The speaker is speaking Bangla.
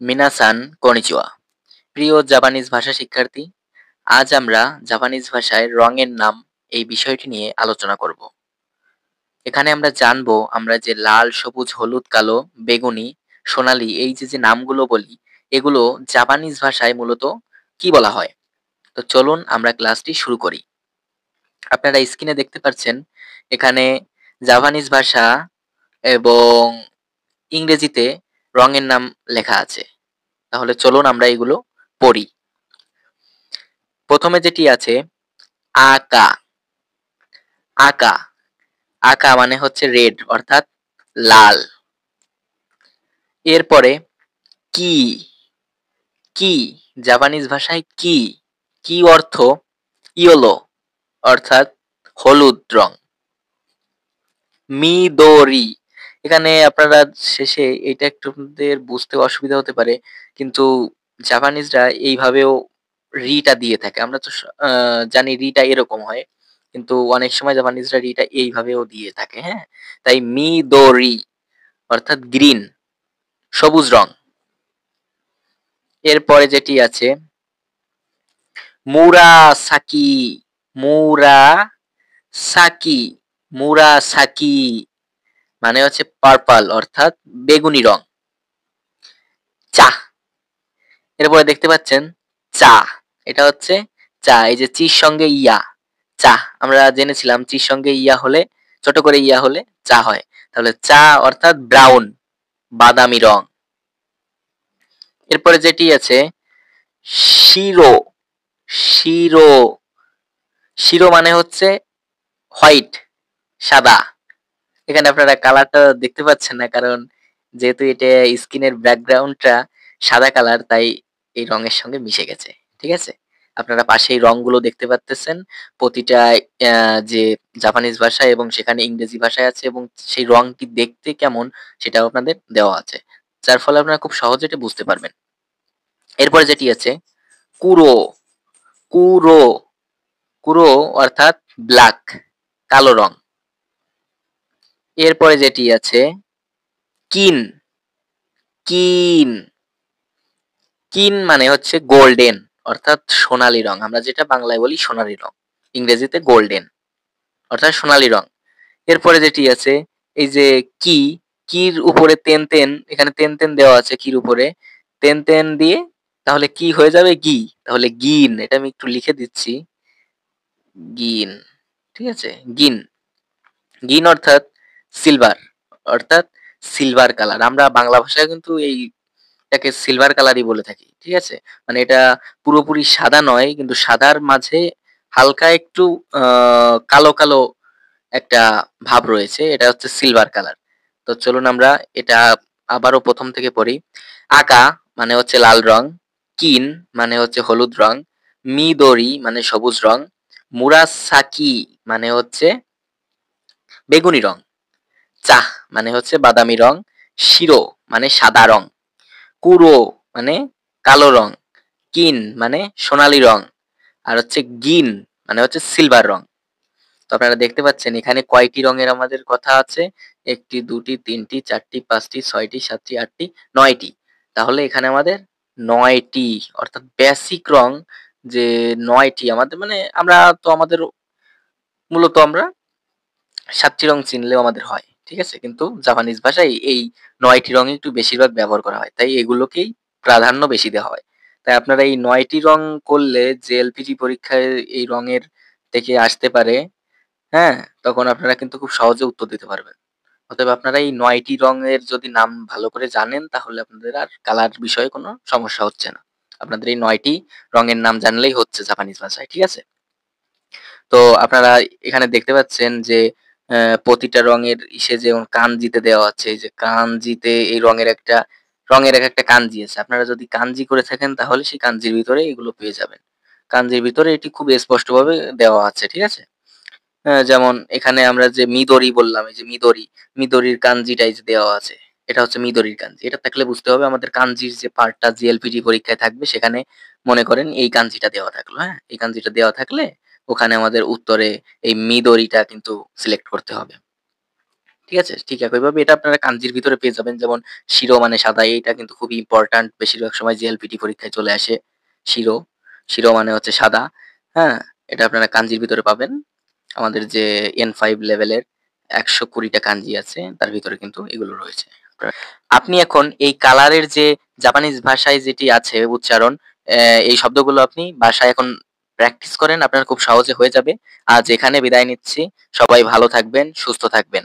মিনাসান কনিচিওয়া। প্রিয় জাপানিজ ভাষা শিক্ষার্থী, আজ আমরা জাপানিজ ভাষায় রঙের নাম এই বিষয়টি নিয়ে আলোচনা করব। এখানে আমরা জানবো আমরা যে লাল, সবুজ, হলুদ, কালো, বেগুনি, সোনালী এই যে নামগুলো বলি, এগুলো জাপানিজ ভাষায় মূলত কি বলা হয়। তো চলুন আমরা ক্লাসটি শুরু করি। আপনারা স্ক্রিনে দেখতে পাচ্ছেন এখানে জাপানিজ ভাষা এবং ইংরেজিতে রঙের নাম লেখা আছে। তাহলে চলুন আমরা এগুলো পড়ি। প্রথমে যেটি আছে আকা। আকা, আকা মানে হচ্ছে রেড অর্থাৎ লাল। এরপরে কি, কি জাপানিজ ভাষায় কি, কি অর্থ ইয়েলো অর্থাৎ হলুদ রং। মিদোরি, এখানে আপনারা শেষে এটা একটু আপনাদের বুঝতে অসুবিধা হতে পারে, কিন্তু জাপানিজরা এইভাবেও রিটা দিয়ে থাকে। আমরা তো জানি রিটা এরকম হয়, কিন্তু অনেক সময় জাপানিজরা রিটা এইভাবেও দিয়ে থাকে। হ্যাঁ, তাই মিদোরি অর্থাৎ গ্রিন, সবুজ রং। এরপরে যেটি আছে মুরাসাকি। মুরাসাকি, মুরাসাকি মানে হচ্ছে পার্পল অর্থাৎ বেগুনি রং। চা, এরপরে দেখতে পাচ্ছেন চা, এটা হচ্ছে চা। এই যে চির সঙ্গে ইয়া, চা আমরা জেনেছিলাম চির সঙ্গে ইয়া হলে, ছোট করে ইয়া হলে চা হয়। তাহলে চা অর্থাৎ ব্রাউন, বাদামি রং। এরপরে যেটি আছে শিরো। শিরো, শিরো মানে হচ্ছে হোয়াইট, সাদা। এখানে আপনারা কালারটা দেখতে পাচ্ছেন না, কারণ যেহেতু এটা স্কিনের ব্যাকগ্রাউন্ডটা সাদা কালার, তাই এই রঙের সঙ্গে মিশে গেছে। ঠিক আছে, আপনারা পাশে এই রংগুলো দেখতে পাচ্তেছেন। প্রতিটা যে জাপানিজ ভাষায় এবং সেখানে ইংরেজি ভাষায় আছে, এবং সেই রংটি দেখতে কেমন সেটাও আপনাদের দেওয়া আছে, যার ফলে আপনারা খুব সহজে এটা বুঝতে পারবেন। এরপরে যেটি আছে কুরো। কুরো, কুরো অর্থাৎ ব্ল্যাক, কালো রং। এরপরে যেটি আছে কিন। কিন, কিন মানে হচ্ছে গোল্ডেন অর্থাৎ সোনালী রং। আমরা যেটা বাংলায় বলি সোনালী রং, ইংরেজিতে গোল্ডেন অর্থাৎ সোনালী রং। এরপরে যেটি আছে এই যে কি, কির উপরে তেন তেন, এখানে তেন তেন দেওয়া আছে কির উপরে, তেন তেন দিয়ে তাহলে কি হয়ে যাবে গি, তাহলে গিন। এটা আমি একটু লিখে দিচ্ছি, গিন। ঠিক আছে, গিন। গিন অর্থাৎ সিলভার, অর্থাৎ সিলভার কালার। আমরা বাংলা ভাষায় কিন্তু এটাকে সিলভার কালারই বলে থাকি। ঠিক আছে, মানে এটা পুরোপুরি সাদা নয়, কিন্তু সাদার মাঝে হালকা একটু কালো কালো একটা ভাব রয়েছে, এটা হচ্ছে সিলভার কালার। তো চলুন আমরা এটা আবারও প্রথম থেকে পড়ি। আকা মানে হচ্ছে লাল রং, কিন মানে হচ্ছে হলুদ রং, মিদোরি মানে সবুজ রং, মুরাসাকি মানে হচ্ছে বেগুনি রং, চাহ মানে হচ্ছে বাদামি রং, শিরো মানে সাদা রং, কুরো মানে কালো রং, কিন মানে সোনালী রং, আর হচ্ছে গিন মানে হচ্ছে সিলভার রং। তো আপনারা দেখতে পাচ্ছেন এখানে কয়টি রঙের আমাদের কথা আছে, একটি, দুটি, তিনটি, চারটি, পাঁচটি, ছয়টি, সাতটি, আটটি, নয়টি। তাহলে এখানে আমাদের নয়টি অর্থাৎ বেসিক রং যে নয়টি আমাদের, মানে আমরা তো আমাদের মূলত আমরা সাতটি রং চিনলেও আমাদের হয়। ঠিক আছে, কিন্তু জাপানিজ ভাষায় এই নয়টি রঙই একটু বেশিরভাগ ব্যবহার করা হয়, তাই এগুলোকেই প্রাধান্য বেশি দেওয়া হয়। তাই আপনারা এই নয়টি রং করলে যে এলপিজি পরীক্ষায় এই রঙের থেকে আসতে পারে, হ্যাঁ, তখন আপনারা কিন্তু খুব সহজে উত্তর দিতে পারবেন। অতএব আপনারা এই ৯ টি রঙের যদি নাম ভালো করে জানেন, তাহলে আপনাদের আর কালার বিষয়ে কোনো সমস্যা হচ্ছে না। আপনাদের এই ৯ টি রঙের নাম জানলেই হচ্ছে জাপানিজ ভাষায়। ঠিক আছে? তো আপনারা এখানে দেখতে পাচ্ছেন যে প্রতিটা রঙের ইসে যেমন কানজিতে দেওয়া আছে। এই যে কানজিতে এই রঙের একেকটা কানজি আছে। আপনারা যদি কানজি করে থাকেন, তাহলে সেই কানজির ভিতরে এগুলো পেয়ে যাবেন। কানজির ভিতরে এটি খুব স্পষ্টভাবে দেওয়া আছে। ঠিক আছে? যেমন এখানে আমরা যে মিদোরি বললাম, এই যে মিদোরি, মিদোরির কানজিটা এই যে দেওয়া আছে। এটা হচ্ছে মিদোরির কানজি। এটা থাকলে বুঝতে হবে আমাদের কানজির যে পার্টটা জিএলপিটি পরীক্ষায় থাকবে, সেখানে মনে করেন এই কানজিটা দেওয়া থাকলো, হ্যাঁ? এই কানজিটা দেওয়া থাকলে ওখানে আমাদের উত্তরে এই মিদোরিটা কিন্তু সিলেক্ট করতে হবে। ঠিক আছে? ঠিক একইভাবে এটা আপনারা কাঞ্জির ভিতরে পেয়ে যাবেন। যেমন শিরো মানে সাদা, এইটা কিন্তু খুবই ইম্পোর্টেন্ট। বেশিরভাগ সময় জেএলপিটি পরীক্ষায় চলে আসে। শিরো, শিরো মানে হচ্ছে সাদা। হ্যাঁ? এটা আপনারা কাঞ্জির ভিতরে পাবেন। আমাদের যে N5 লেভেলের ১২০ টা কাঞ্জি আছে, তার ভিতরে কিন্তু এগুলো রয়েছে। আপনি এখন এই কালারের যে জাপানিজ ভাষায় যেটি আছে উচ্চারণ, এই শব্দগুলো আপনি বাসায় এখন প্র্যাকটিস করেন, আপনার খুব সহজে হয়ে যাবে। আজ এখানে বিদায় নিচ্ছি। সবাই ভালো থাকবেন, সুস্থ থাকবেন।